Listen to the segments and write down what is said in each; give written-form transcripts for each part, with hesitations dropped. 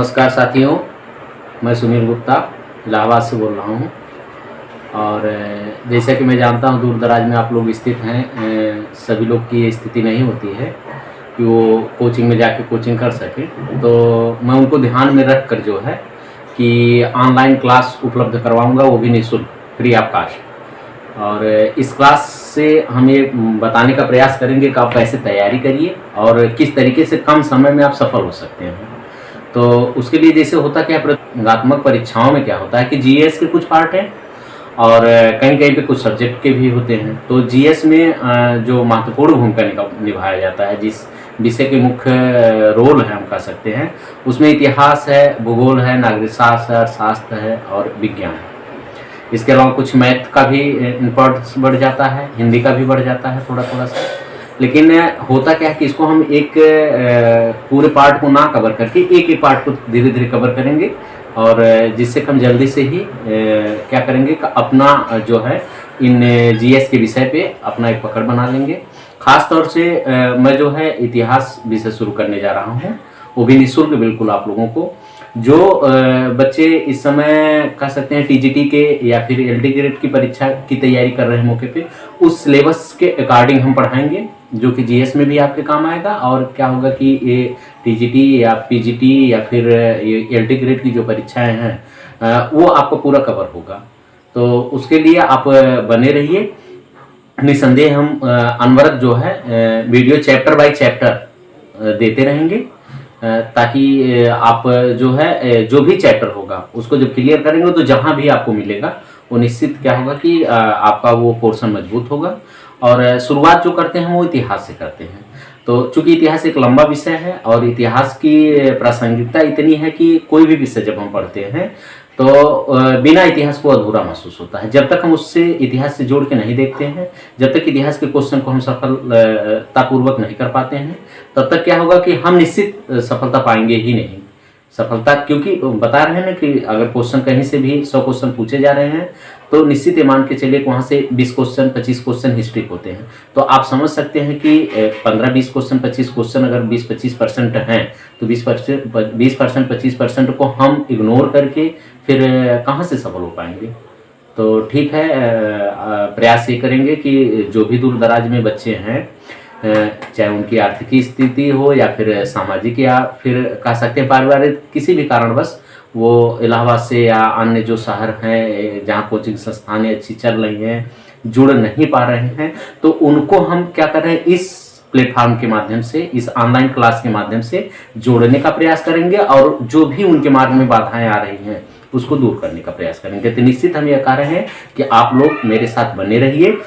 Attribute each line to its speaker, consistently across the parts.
Speaker 1: नमस्कार साथियों, मैं सुनील गुप्ता इलाहाबाद से बोल रहा हूँ। और जैसा कि मैं जानता हूँ दूर दराज में आप लोग स्थित हैं, सभी लोग की ये स्थिति नहीं होती है कि वो कोचिंग में जाके कोचिंग कर सकें। तो मैं उनको ध्यान में रख कर जो है कि ऑनलाइन क्लास उपलब्ध करवाऊँगा, वो भी निःशुल्क, फ्री ऑफ कास्ट। और इस क्लास से हम ये बताने का प्रयास करेंगे कि आप कैसे तैयारी करिए और किस तरीके से कम समय में आप सफल हो सकते हैं। तो उसके लिए जैसे होता क्या है, प्रतियोगात्मक परीक्षाओं में क्या होता है कि जीएस के कुछ पार्ट हैं और कहीं कहीं पे कुछ सब्जेक्ट के भी होते हैं। तो जीएस में जो महत्वपूर्ण भूमिका निभाया जाता है, जिस विषय के मुख्य रोल है हम कह सकते हैं, उसमें इतिहास है, भूगोल है, नागरिक शास्त्र है, अर्थशास्त्र है और विज्ञान है। इसके अलावा कुछ मैथ का भी इम्पोर्टेंस बढ़ जाता है, हिंदी का भी बढ़ जाता है थोड़ा थोड़ा सा। लेकिन होता क्या है कि इसको हम एक पूरे पार्ट को ना कवर करके एक एक पार्ट को धीरे धीरे कवर करेंगे और जिससे हम जल्दी से ही क्या करेंगे कि अपना जो है इन जीएस के विषय पे अपना एक पकड़ बना लेंगे। खास तौर से मैं जो है इतिहास विषय शुरू करने जा रहा हूँ, वो भी निःशुल्क बिल्कुल आप लोगों को। जो बच्चे इस समय कह सकते हैं टीजीटी के या फिर एलटी ग्रेड की परीक्षा की तैयारी कर रहे हैं मौके पे, उस सिलेबस के अकॉर्डिंग हम पढ़ाएंगे जो कि जीएस में भी आपके काम आएगा। और क्या होगा कि ये टीजीटी या पीजीटी या फिर ये एलटी ग्रेड की जो परीक्षाएं हैं वो आपको पूरा कवर होगा। तो उसके लिए आप बने रहिए। निसंदेह हम अनवरत जो है वीडियो चैप्टर बाय चैप्टर देते रहेंगे, ताकि आप जो है जो भी चैप्टर होगा उसको जब क्लियर करेंगे तो जहाँ भी आपको मिलेगा वो निश्चित क्या होगा कि आपका वो पोर्शन मजबूत होगा। और शुरुआत जो करते हैं वो इतिहास से करते हैं। तो चूंकि इतिहास एक लंबा विषय है और इतिहास की प्रासंगिकता इतनी है कि कोई भी विषय जब हम पढ़ते हैं तो बिना इतिहास को अधूरा महसूस होता है। जब तक हम उससे इतिहास से जोड़ के नहीं देखते हैं, जब तक इतिहास के क्वेश्चन को हम सफलतापूर्वक नहीं कर पाते हैं, तब तक क्या होगा कि हम निश्चित सफलता पाएंगे ही नहीं। सफलता क्योंकि बता रहे हैं ना कि अगर क्वेश्चन कहीं से भी 100 क्वेश्चन पूछे जा रहे हैं तो निश्चित ये मान के चलिए कि वहाँ से 20 क्वेश्चन 25 क्वेश्चन हिस्ट्री होते हैं। तो आप समझ सकते हैं कि 15-20 क्वेश्चन 25 क्वेश्चन अगर 20-25% हैं तो 20% 25% को हम इग्नोर करके फिर कहाँ से सफल हो पाएंगे। तो ठीक है, प्रयास ये करेंगे कि जो भी दूर दराज में बच्चे हैं, चाहे उनकी आर्थिक स्थिति हो या फिर सामाजिक या फिर कह सकते हैं पारिवारिक किसी भी कारणवश वो इलाहाबाद से या अन्य जो शहर हैं जहाँ कोचिंग संस्थानें अच्छी चल रही हैं जुड़ नहीं पा रहे हैं, तो उनको हम क्या कर रहे हैं इस प्लेटफॉर्म के माध्यम से, इस ऑनलाइन क्लास के माध्यम से जोड़ने का प्रयास करेंगे और जो भी उनके मार्ग में बाधाएं आ रही हैं उसको दूर करने का प्रयास करेंगे। तो निश्चित हम यह कह रहे हैं कि आप लोग मेरे साथ बने रहिए।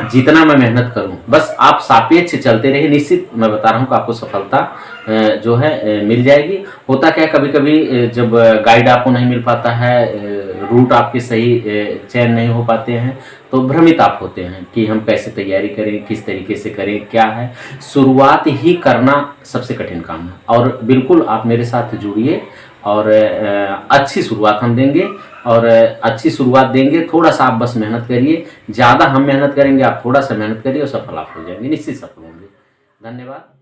Speaker 1: जितना मैं मेहनत करूं बस आप सापेक्ष चलते रहिए, निश्चित मैं बता रहा हूं कि आपको सफलता जो है मिल जाएगी। होता क्या कभी कभी जब गाइड आपको नहीं मिल पाता है, रूट आपके सही चयन नहीं हो पाते हैं, तो भ्रमित आप होते हैं कि हम कैसे तैयारी करें, किस तरीके से करें, क्या है। शुरुआत ही करना सबसे कठिन काम है और बिल्कुल आप मेरे साथ जुड़िए और अच्छी शुरुआत हम देंगे और अच्छी शुरुआत देंगे। थोड़ा सा आप बस मेहनत करिए, ज़्यादा हम मेहनत करेंगे, आप थोड़ा सा मेहनत करिए और सफल आप हो जाएंगे, निश्चित सफल होंगे। धन्यवाद।